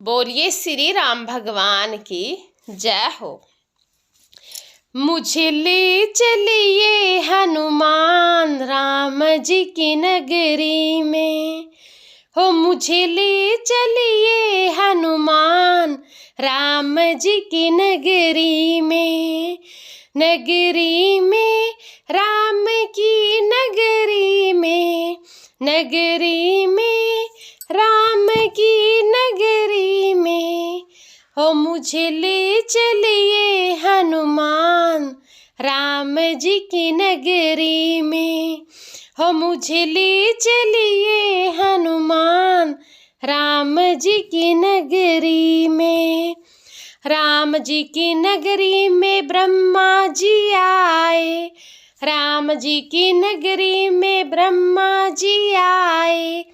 बोलिए श्री राम भगवान की जय हो। मुझे ले चलिए हनुमान राम जी की नगरी में, हो मुझे ले चलिए हनुमान राम जी की नगरी में। नगरी में राम की नगरी में, नगरी में राम की नगरी में, हो मुझे ले चलिए हनुमान राम जी की नगरी में, हो मुझे ले चलिए हनुमान राम जी की नगरी में। राम जी की नगरी में ब्रह्मा जी आए, राम जी की नगरी में ब्रह्मा जी आए।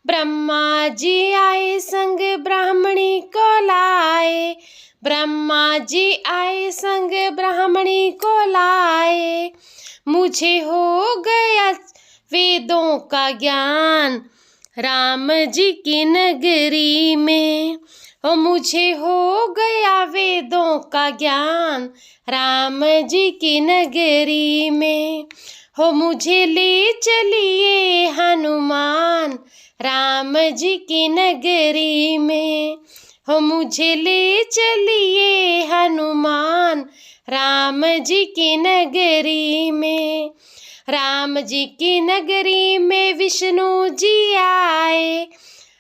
ब्रह्मा जी आए संग ब्राह्मणी को लाए, ब्रह्मा जी आए संग ब्राह्मणी को लाए। मुझे हो गया वेदों का ज्ञान राम जी की नगरी में, हो मुझे हो गया वेदों का ज्ञान राम जी की नगरी में। हो मुझे ले चलिए हनुमान राम जी की नगरी में, हो मुझे ले चलिए हनुमान राम जी की नगरी में। राम जी की नगरी में विष्णु जी आए,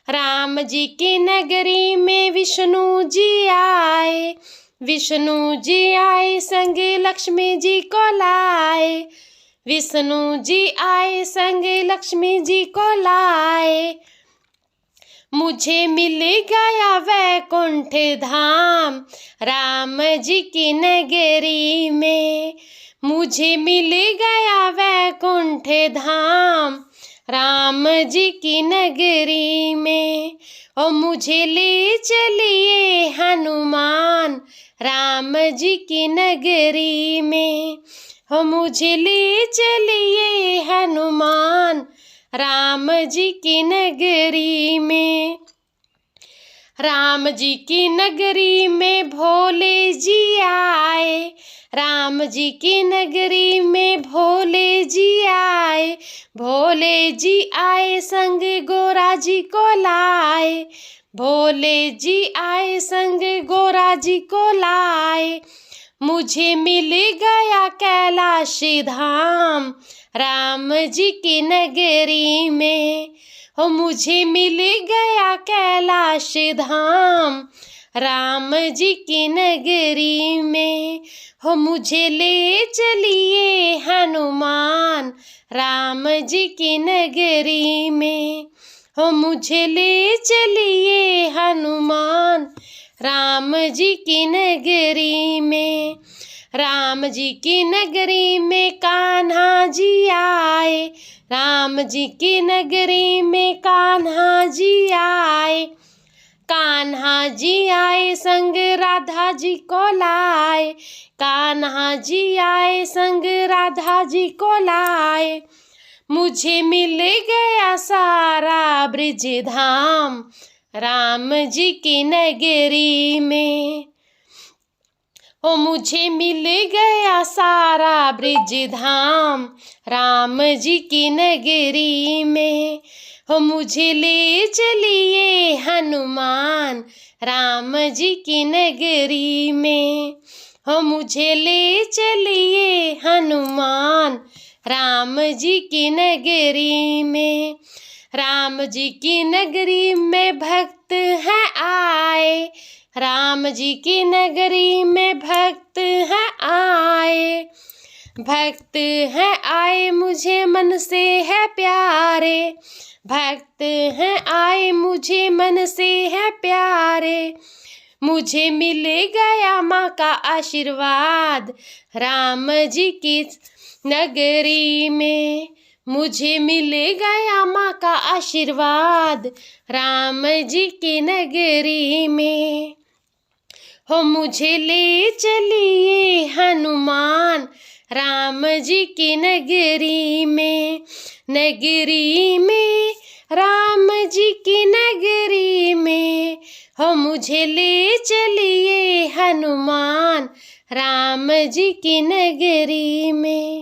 राम जी की नगरी में विष्णु जी आए। विष्णु जी आए संग लक्ष्मी जी को लाए, विष्णु जी आए संग लक्ष्मी जी को लाए। मुझे मिल गया वैकुंठ धाम राम जी की नगरी में, मुझे मिल गया वैकुंठ धाम राम जी की नगरी में। ओ मुझे ले चलिए हनुमान राम जी की नगरी में, हो मुझे ले चलिए हनुमान राम जी की नगरी में। राम जी की नगरी में भोले जी आए, राम जी की नगरी में भोले जी आए। भोले जी आए संग गोरा जी को लाए, भोले जी आए संग गोरा जी को लाए। मुझे मिल गया कैलाश धाम राम जी की नगरी में, हो मुझे मिल गया कैलाश धाम राम जी की नगरी में। हो मुझे ले चलिए हनुमान राम जी की नगरी में, हो मुझे ले चलिए हनुमान राम जी की नगरी में। राम जी की नगरी में कान्हा जी आए, राम जी की नगरी में कान्हा जी आए। कान्हा जी आए संग राधा जी को लाए, कान्हा जी आए संग राधा जी को लाए। मुझे मिल गया सारा ब्रिज धाम राम जी की नगरी में, हो मुझे मिल गया सारा ब्रिज धाम राम जी की नगरी में। हो मुझे ले चलिए हनुमान राम जी की नगरी में, हो मुझे ले चलिए हनुमान राम जी की नगरी में। राम जी की नगरी में भक्त हैं आए, राम जी की नगरी में भक्त हैं आए। भक्त हैं आए मुझे मन से है प्यारे, भक्त हैं आए मुझे मन से है प्यारे। मुझे मिल गया माँ का आशीर्वाद राम जी की नगरी में, मुझे मिल गया माँ का आशीर्वाद राम जी की नगरी में। हो मुझे ले चलिए हनुमान राम जी की नगरी में, नगरी में राम जी की नगरी में। हो मुझे ले चलिए हनुमान राम जी की नगरी में।